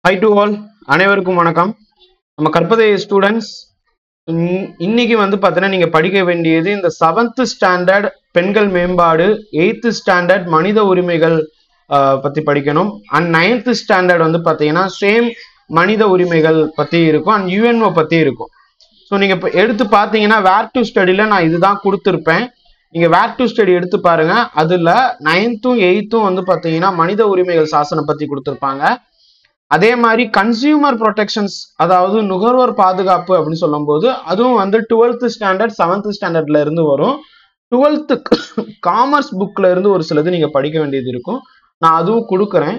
Hi to all, அனைவருக்கும் வணக்கம். நம்ம கற்பதை ஸ்டூடெண்ட்ஸ் இன்னைக்கு வந்து பார்த்தீங்கன்னா நீங்க படிக்க வேண்டியது இந்த 7th ஸ்டாண்டர்ட் பெண்கள் மேம்பாடு, 8th ஸ்டாண்டர்ட் மனித உரிமைகள் பத்தி படிக்கணும். அண்ட் 9th ஸ்டாண்டர்ட் வந்து பார்த்தீங்கன்னா சேம் மனித உரிமைகள் பத்தி இருக்கும் அண்ட் யுஎன்ஓ பத்தி இருக்கும். ஸோ நீங்க இப்போ எடுத்து பார்த்தீங்கன்னா வேர் டு ஸ்டடியில் நான் இதுதான் கொடுத்துருப்பேன். நீங்க வேர் டு ஸ்டடி எடுத்து பாருங்க. அதுல 9th 8th வந்து பார்த்தீங்கன்னா மனித உரிமைகள் சாசனம் பத்தி கொடுத்துருப்பாங்க. அதே மாதிரி கன்சியூமர் ப்ரொடெக்ஷன்ஸ், அதாவது நுகர்வோர் பாதுகாப்பு அப்படின்னு சொல்லும் போது அதுவும் வந்து 12th ஸ்டாண்டர்ட் 7th ஸ்டாண்டர்ட்ல இருந்து வரும். 12th காமர்ஸ் புக்ல இருந்து ஒரு சிலது நீங்க படிக்க வேண்டியது இருக்கும். நான் அதுவும் கொடுக்குறேன்.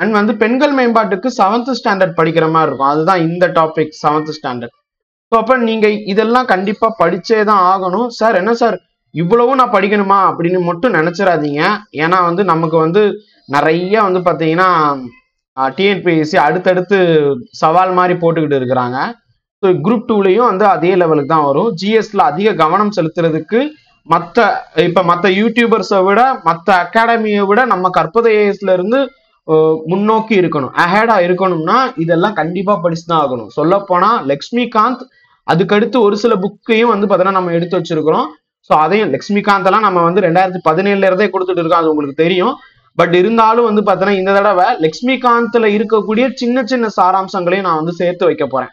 அண்ட் வந்து பெண்கள் மேம்பாட்டுக்கு 7th ஸ்டாண்டர்ட் படிக்கிற மாதிரி இருக்கும். அதுதான் இந்த டாபிக் 7th ஸ்டாண்டர்ட். ஸோ அப்போ நீங்க இதெல்லாம் கண்டிப்பா படிச்சே தான் ஆகணும். சார் என்ன சார் இவ்வளவும் நான் படிக்கணுமா அப்படின்னு மட்டும் நினைச்சிடாதீங்க. ஏன்னா வந்து நமக்கு வந்து நிறைய வந்து பார்த்தீங்கன்னா டிஎன்பிஎஸ்சி அடுத்தடுத்து சவால் மாதிரி போட்டுக்கிட்டு இருக்கிறாங்க. ஸோ குரூப் 2லையும் வந்து அதே லெவலுக்கு தான் வரும். ஜிஎஸ்ல அதிக கவனம் செலுத்துறதுக்கு மற்ற யூடியூபர்ஸை விட மற்ற அகாடமியை விட நம்ம கற்பதைல இருந்து முன்னோக்கி இருக்கணும், அஹேடா இருக்கணும்னா இதெல்லாம் கண்டிப்பா படிச்சுதான் ஆகணும். சொல்ல போனா லக்ஷ்மிகாந்த், அதுக்கடுத்து ஒரு சில புக்கையும் வந்து பார்த்தீங்கன்னா நம்ம எடுத்து வச்சிருக்கிறோம். ஸோ அதையும் லக்ஷ்மிகாந்த் எல்லாம் நம்ம வந்து 2017 இருந்தே கொடுத்துட்டு இருக்கோம், அது உங்களுக்கு தெரியும். பட் இருந்தாலும் வந்து பார்த்தீங்கன்னா இந்த தடவை லக்ஷ்மிகாந்த்ல இருக்கக்கூடிய சின்ன சின்ன சாராம்சங்களையும் நான் வந்து சேர்த்து வைக்க போறேன்.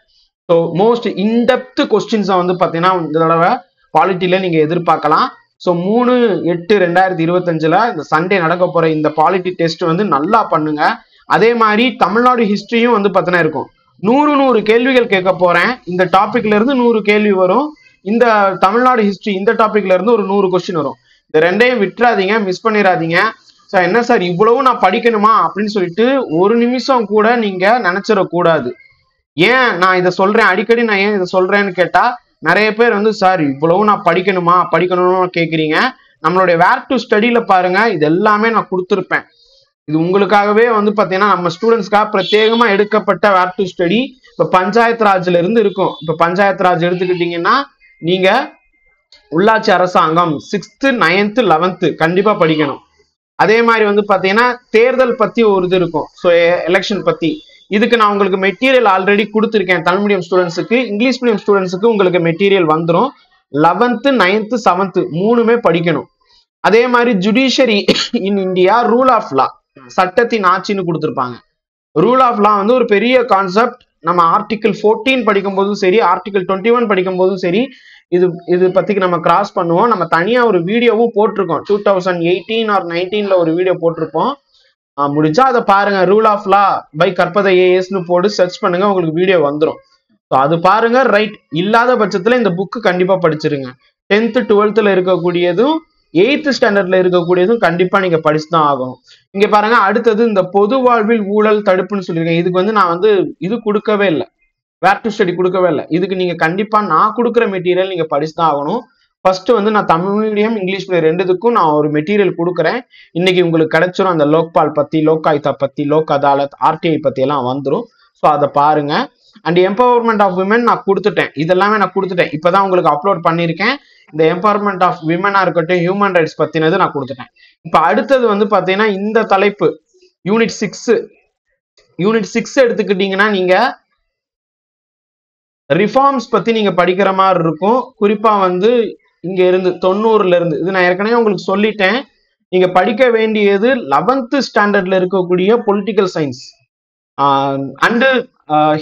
ஸோ மோஸ்ட் இன்டெப்த் கொஸ்டின்ஸை வந்து பார்த்தீங்கன்னா இந்த தடவை பாலிட்டியில நீங்க எதிர்பார்க்கலாம். ஸோ 3/8/2025 இந்த சண்டே நடக்க போற இந்த பாலிட்டி டெஸ்ட் வந்து நல்லா பண்ணுங்க. அதே மாதிரி தமிழ்நாடு ஹிஸ்டரியும் வந்து பார்த்தீங்கன்னா இருக்கும். 100 கேள்விகள் கேட்க போறேன். இந்த டாபிக்ல இருந்து 100 கேள்வி வரும். இந்த தமிழ்நாடு ஹிஸ்டரி இந்த டாபிக்ல இருந்து ஒரு 100 கொஸ்டின் வரும். இந்த ரெண்டையும் விட்டுறாதீங்க, மிஸ் பண்ணிடாதீங்க. சார் என்ன சார் இவ்வளவு நான் படிக்கணுமா அப்படின்னு சொல்லிட்டு ஒரு நிமிஷம் கூட நீங்க நினைச்சிடக்கூடாது. ஏன் நான் இதை சொல்றேன், அடிக்கடி நான் ஏன் இதை சொல்றேன்னு கேட்டா நிறைய பேர் வந்து சார் இவ்வளவு நான் படிக்கணும்னு கேட்குறீங்க. நம்மளுடைய வேர் டு ஸ்டடியில பாருங்க, இது எல்லாமே நான் கொடுத்துருப்பேன். இது உங்களுக்காகவே வந்து பார்த்தீங்கன்னா நம்ம ஸ்டூடெண்ட்ஸ்க்காக பிரத்யேகமா எடுக்கப்பட்ட வேர் டு ஸ்டடி. இப்போ பஞ்சாயத்து ராஜ்ல இருந்து இருக்கும். இப்போ பஞ்சாயத்து ராஜ் எடுத்துக்கிட்டீங்கன்னா நீங்க உள்ளாட்சி அரசாங்கம் 6th 9th 11th கண்டிப்பா படிக்கணும். அதே மாதிரி வந்து பார்த்தீங்கன்னா தேர்தல் பத்தி ஒரு இது இருக்கும். ஸோ எலெக்ஷன் பத்தி இதுக்கு நான் உங்களுக்கு மெட்டீரியல் ஆல்ரெடி கொடுத்துருக்கேன். தமிழ் மீடியம் ஸ்டூடெண்ட்ஸுக்கு, இங்கிலீஷ் மீடியம் ஸ்டூடெண்ட்ஸுக்கு உங்களுக்கு மெட்டீரியல் வந்துடும். 11th 9th 7th மூணுமே படிக்கணும். அதே மாதிரி judiciary in India, rule of law, சட்டத்தின் ஆட்சின்னு கொடுத்துருப்பாங்க. ரூல் ஆஃப் லா வந்து ஒரு பெரிய கான்செப்ட். நம்ம ஆர்டிகிள் 14 படிக்கும் போதும் சரி, ஆர்டிகிள் 21 படிக்கும் போதும் சரி, இது பத்திக்கு நம்ம கிராஸ் பண்ணுவோம். நம்ம தனியா ஒரு வீடியோவும் போட்டிருக்கோம். 2018 or 19ல ஒரு வீடியோ போட்டிருப்போம். முடிஞ்சா அதை பாருங்க. ரூல் ஆஃப் லா பை கற்பதை ஏஎஸ்னு போட்டு சர்ச் பண்ணுங்க, உங்களுக்கு வீடியோ வந்துடும். ஸோ அது பாருங்க. ரைட், இல்லாத பட்சத்துல இந்த புக்கு கண்டிப்பா படிச்சிருங்க. 10th 12thல இருக்கக்கூடியதும் 8th ஸ்டாண்டர்ட்ல இருக்கக்கூடியதும் கண்டிப்பா நீங்க படிச்சுதான் ஆகணும். இங்க பாருங்க, அடுத்தது இந்த பொது வாழ்வில் ஊழல் தடுப்புன்னு சொல்லியிருக்கேன். இதுக்கு வந்து நான் வந்து இது கொடுக்கவே இல்லை, வேர் டு ஸ்டடி கொடுக்கவே இல்லை. இதுக்கு நீங்க கண்டிப்பா நான் கொடுக்குற மெட்டீரியல் நீங்க படிச்சுதான் ஆகணும். ஃபர்ஸ்ட் வந்து நான் தமிழ் மீடியம் இங்கிலீஷ் மீடியம் ரெண்டுத்துக்கும் நான் ஒரு மெட்டீரியல் கொடுக்குறேன். இன்னைக்கு உங்களுக்கு கிடைச்சிரும். அந்த லோக்பால் பத்தி, லோக் ஆயுக்தா பத்தி, லோக் அதாலத், ஆர்டிஐ பத்தி எல்லாம் வந்துடும். ஸோ அதை பாருங்க. அண்ட் எம்பவர்மெண்ட் ஆஃப் விமன் நான் கொடுத்துட்டேன். இதெல்லாமே நான் கொடுத்துட்டேன். இப்பதான் உங்களுக்கு அப்லோட் பண்ணியிருக்கேன். இந்த எம்பவர்மெண்ட் ஆஃப் விமனா இருக்கட்டும், ஹியூமன் ரைட்ஸ் பத்தினது நான் கொடுத்துட்டேன். இப்போ அடுத்தது வந்து பாத்தீங்கன்னா இந்த தலைப்பு யூனிட் 6 எடுத்துக்கிட்டீங்கன்னா நீங்க ரிஃபார்ம்ஸ் பத்தி நீங்க படிக்கிற மாதிரி இருக்கும். குறிப்பா வந்து இங்க இருந்து 90ல இருந்து, இது நான் ஏற்கனவே உங்களுக்கு சொல்லிட்டேன். நீங்க படிக்க வேண்டியது 11th ஸ்டாண்டர்ட்ல இருக்கக்கூடிய பொலிட்டிக்கல் சயின்ஸ் அண்ட்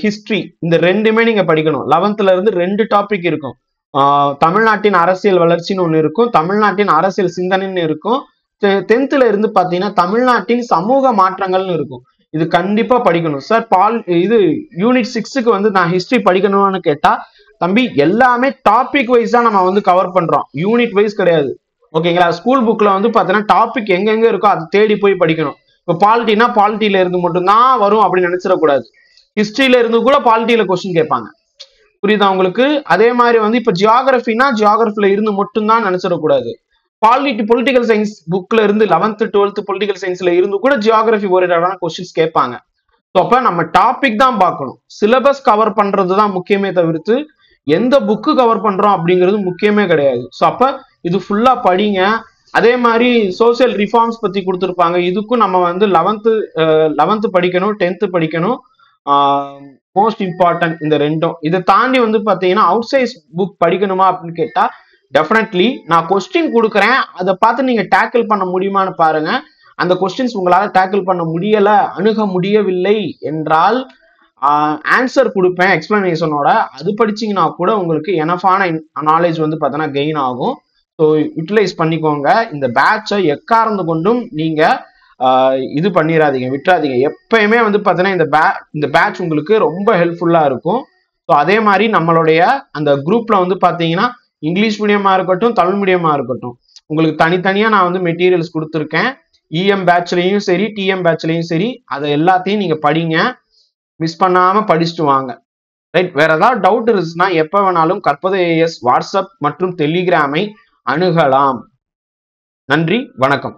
ஹிஸ்டரி, இந்த ரெண்டுமே நீங்க படிக்கணும். 11th இருந்து 2 டாபிக் இருக்கும். தமிழ்நாட்டின் அரசியல் வளர்ச்சின்னு ஒண்ணு இருக்கும், தமிழ்நாட்டின் அரசியல் சிந்தனைன்னு இருக்கும். 10th இருந்து பாத்தீங்கன்னா தமிழ்நாட்டின் சமூக மாற்றங்கள்னு இருக்கும். இது கண்டிப்பா படிக்கணும். சார் இது யூனிட் 6க்கு வந்து நான் ஹிஸ்டரி படிக்கணும்னு கேட்டா, தம்பி எல்லாமே டாபிக் வைஸா நம்ம வந்து கவர் பண்றோம், யூனிட் வைஸ் கிடையாது. ஓகேங்களா? ஸ்கூல் புக்ல வந்து பாத்தீங்கன்னா டாபிக் எங்கெங்க இருக்கோ அதை தேடி போய் படிக்கணும். இப்போ பாலிட்டினா பாலிட்டியில இருந்து மட்டும்தான் வரும் அப்படின்னு நினைச்சிடக்கூடாது. ஹிஸ்டரியில இருந்து கூட பாலிட்டியில கொஸ்டின் கேட்பாங்க. புரியுதா உங்களுக்கு? அதே மாதிரி வந்து இப்ப ஜியாகிரபினா ஜியாகிரபில இருந்து மட்டும்தான் நினைச்சிடக்கூடாது. பொலிட்டிக்கல் சயின்ஸ் புக்ல இருந்து 11th 12th பொலிட்டிக்கல் சயின்ஸ்ல இருந்து கூட ஜியாகிரபி ஓரியன்டான கொஸ்டின்ஸ் கேட்பாங்க. ஸோ அப்ப நம்ம டாபிக் தான் பார்க்கணும். சிலபஸ் கவர் பண்றது தான் முக்கியமே தவிர்த்து எந்த புக்கு கவர் பண்றோம் அப்படிங்கிறது முக்கியமே கிடையாது. ஸோ அப்ப இது ஃபுல்லா படிங்க. அதே மாதிரி சோசியல் ரிஃபார்ம்ஸ் பத்தி கொடுத்துருப்பாங்க. இதுக்கும் நம்ம வந்து 11th படிக்கணும், 10th படிக்கணும். மோஸ்ட் இம்பார்ட்டன்ட் இந்த ரெண்டும். இதை தாண்டி வந்து பாத்தீங்கன்னா அவுட் சைஸ் புக் படிக்கணுமா அப்படின்னு கேட்டா டெஃபினெட்லி நான் கொஸ்டின் கொடுக்குறேன், அதை பார்த்து நீங்க டேக்கிள் பண்ண முடியுமான்னு பாருங்க. அந்த கொஸ்டின்ஸ் உங்களால டேக்கிள் பண்ண முடியல, அணுக முடியவில்லை என்றால் ஆன்சர் கொடுப்பேன் எக்ஸ்பிளனேஷனோட. அது படிச்சீங்கன்னா கூட உங்களுக்கு எனஃபான நாலேஜ் வந்து பார்த்தீங்கன்னா கெயின் ஆகும். ஸோ யூட்டிலைஸ் பண்ணிக்கோங்க. இந்த பேட்சை எக்காரணம் கொண்டும் நீங்க இது பண்ணிடாதீங்க, விட்டுறாதீங்க. எப்பயுமே வந்து பார்த்தீங்கன்னா இந்த பேட்ச் உங்களுக்கு ரொம்ப ஹெல்ப்ஃபுல்லா இருக்கும். ஸோ அதே மாதிரி நம்மளுடைய அந்த குரூப்ல வந்து பார்த்தீங்கன்னா இங்கிலீஷ் மீடியமா இருக்கட்டும், தமிழ் மீடியமா இருக்கட்டும், உங்களுக்கு தனித்தனியா நான் வந்து மெட்டீரியல்ஸ் கொடுத்துருக்கேன். இஎம் பேட்ச்லையும் சரி, டிஎம் பேட்ச்லையும் சரி, அதை எல்லாத்தையும் நீங்க படிங்க, மிஸ் பண்ணாம படிச்சுட்டு வாங்க. ரைட். வேற ஏதாவது டவுட் இருந்துச்சுன்னா எப்ப வேணாலும் கற்பது AS வாட்ஸ்அப் மற்றும் டெலிகிராமை அணுகலாம். நன்றி, வணக்கம்.